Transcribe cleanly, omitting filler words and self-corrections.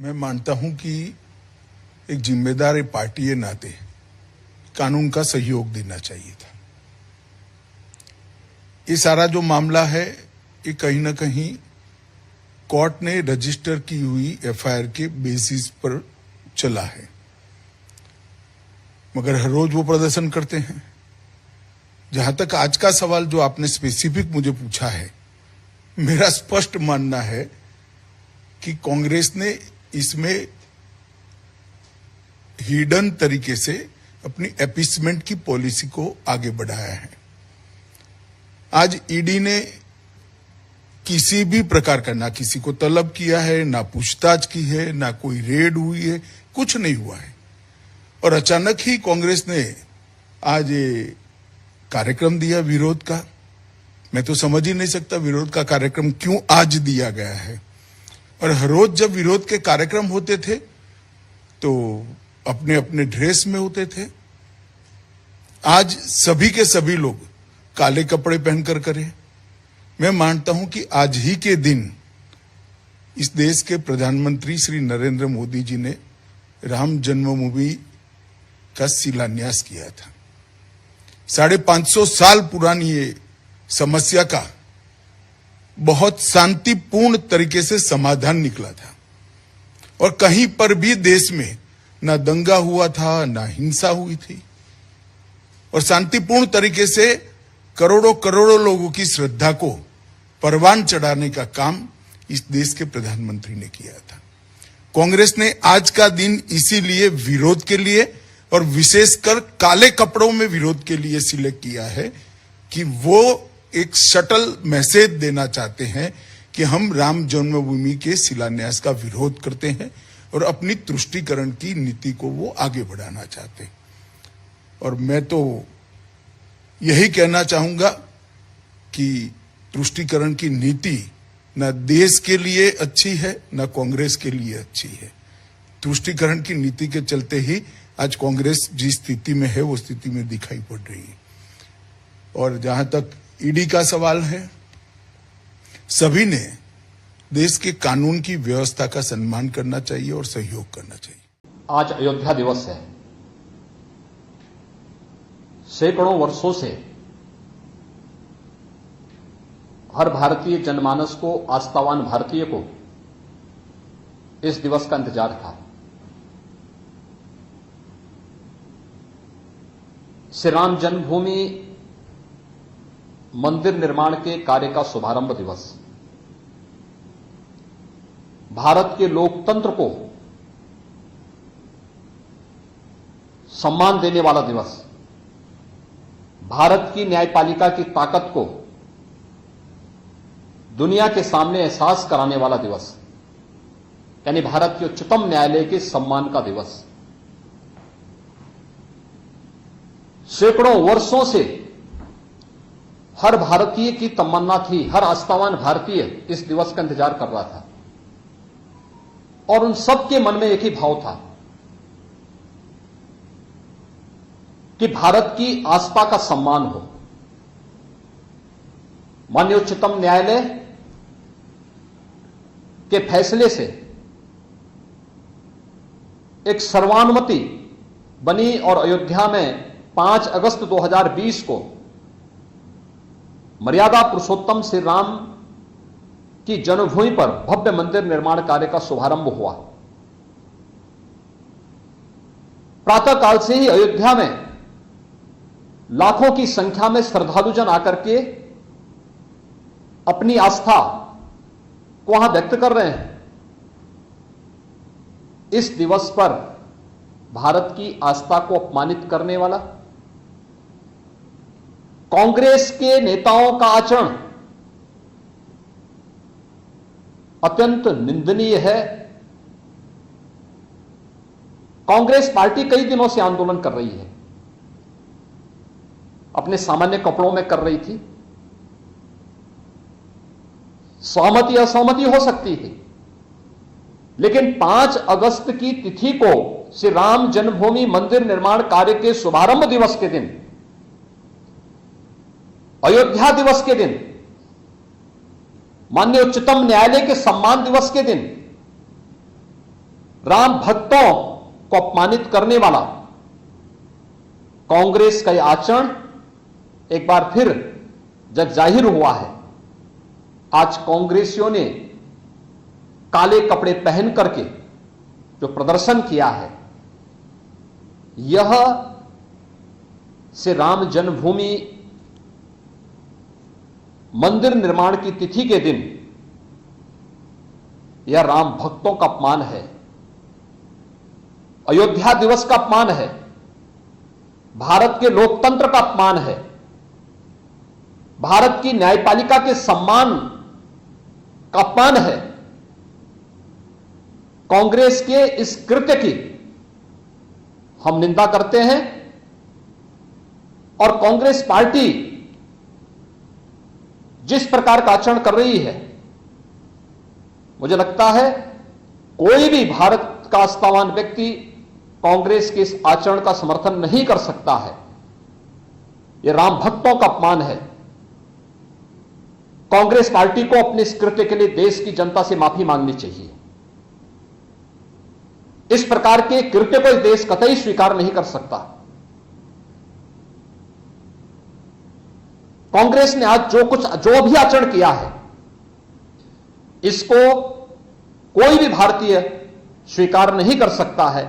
मैं मानता हूं कि एक जिम्मेदार पार्टी के नाते कानून का सहयोग देना चाहिए था। ये सारा जो मामला है ये कहीं ना कहीं कोर्ट ने रजिस्टर की हुई एफआईआर के बेसिस पर चला है, मगर हर रोज वो प्रदर्शन करते हैं। जहां तक आज का सवाल जो आपने स्पेसिफिक मुझे पूछा है, मेरा स्पष्ट मानना है कि कांग्रेस ने इसमें हिडन तरीके से अपनी अपीसमेंट की पॉलिसी को आगे बढ़ाया है। आज ईडी ने किसी भी प्रकार का ना किसी को तलब किया है, ना पूछताछ की है, ना कोई रेड हुई है, कुछ नहीं हुआ है। और अचानक ही कांग्रेस ने आज ये कार्यक्रम दिया विरोध का। मैं तो समझ ही नहीं सकता विरोध का कार्यक्रम क्यों आज दिया गया है। और हर रोज जब विरोध के कार्यक्रम होते थे तो अपने अपने ड्रेस में होते थे। आज सभी के सभी लोग काले कपड़े पहनकर करें। मैं मानता हूं कि आज ही के दिन इस देश के प्रधानमंत्री श्री नरेंद्र मोदी जी ने राम जन्मभूमि का शिलान्यास किया था। 550 साल पुरानी ये समस्या का बहुत शांतिपूर्ण तरीके से समाधान निकला था और कहीं पर भी देश में ना दंगा हुआ था, ना हिंसा हुई थी और शांतिपूर्ण तरीके से करोड़ों करोड़ों लोगों की श्रद्धा को परवान चढ़ाने का काम इस देश के प्रधानमंत्री ने किया था। कांग्रेस ने आज का दिन इसीलिए विरोध के लिए और विशेषकर काले कपड़ों में विरोध के लिए सिलेक्ट किया है कि वो एक शटल मैसेज देना चाहते हैं कि हम राम जन्मभूमि के शिलान्यास का विरोध करते हैं और अपनी तुष्टीकरण की नीति को वो आगे बढ़ाना चाहते हैं। और मैं तो यही कहना चाहूंगा कि तुष्टीकरण की नीति न देश के लिए अच्छी है न कांग्रेस के लिए अच्छी है। तुष्टीकरण की नीति के चलते ही आज कांग्रेस जिस स्थिति में है वो स्थिति में दिखाई पड़ रही है। और जहां तक ईडी का सवाल है, सभी ने देश के कानून की व्यवस्था का सम्मान करना चाहिए और सहयोग करना चाहिए। आज अयोध्या दिवस है। सैकड़ों वर्षों से हर भारतीय जनमानस को, आस्थावान भारतीय को इस दिवस का इंतजार था। श्री राम जन्मभूमि मंदिर निर्माण के कार्य का शुभारंभ दिवस, भारत के लोकतंत्र को सम्मान देने वाला दिवस, भारत की न्यायपालिका की ताकत को दुनिया के सामने एहसास कराने वाला दिवस, यानी भारत के उच्चतम न्यायालय के सम्मान का दिवस। सैकड़ों वर्षों से हर भारतीय की तमन्ना थी, हर आस्थावान भारतीय इस दिवस का इंतजार कर रहा था और उन सबके मन में एक ही भाव था कि भारत की आस्था का सम्मान हो। माननीय उच्चतम न्यायालय के फैसले से एक सर्वानुमति बनी और अयोध्या में 5 अगस्त 2020 को मर्यादा पुरुषोत्तम श्री राम की जन्मभूमि पर भव्य मंदिर निर्माण कार्य का शुभारंभ हुआ। प्रातःकाल से ही अयोध्या में लाखों की संख्या में श्रद्धालुजन आकर के अपनी आस्था को वहां व्यक्त कर रहे हैं। इस दिवस पर भारत की आस्था को अपमानित करने वाला कांग्रेस के नेताओं का आचरण अत्यंत निंदनीय है। कांग्रेस पार्टी कई दिनों से आंदोलन कर रही है, अपने सामान्य कपड़ों में कर रही थी। सहमति असहमति हो सकती थी, लेकिन 5 अगस्त की तिथि को श्री राम जन्मभूमि मंदिर निर्माण कार्य के शुभारंभ दिवस के दिन, अयोध्या दिवस के दिन, माननीय उच्चतम न्यायालय के सम्मान दिवस के दिन राम भक्तों को अपमानित करने वाला कांग्रेस का यह आचरण एक बार फिर जग जाहिर हुआ है। आज कांग्रेसियों ने काले कपड़े पहन करके जो प्रदर्शन किया है, यह से राम जन्मभूमि मंदिर निर्माण की तिथि के दिन यह राम भक्तों का अपमान है, अयोध्या दिवस का अपमान है, भारत के लोकतंत्र का अपमान है, भारत की न्यायपालिका के सम्मान का अपमान है। कांग्रेस के इस कृत्य की हम निंदा करते हैं और कांग्रेस पार्टी जिस प्रकार का आचरण कर रही है, मुझे लगता है कोई भी भारत का आस्थावान व्यक्ति कांग्रेस के इस आचरण का समर्थन नहीं कर सकता है। यह राम भक्तों का अपमान है। कांग्रेस पार्टी को अपने इस कृत्य के लिए देश की जनता से माफी मांगनी चाहिए। इस प्रकार के कृत्य को इस देश कतई स्वीकार नहीं कर सकता। कांग्रेस ने आज जो भी आचरण किया है, इसको कोई भी भारतीय स्वीकार नहीं कर सकता है।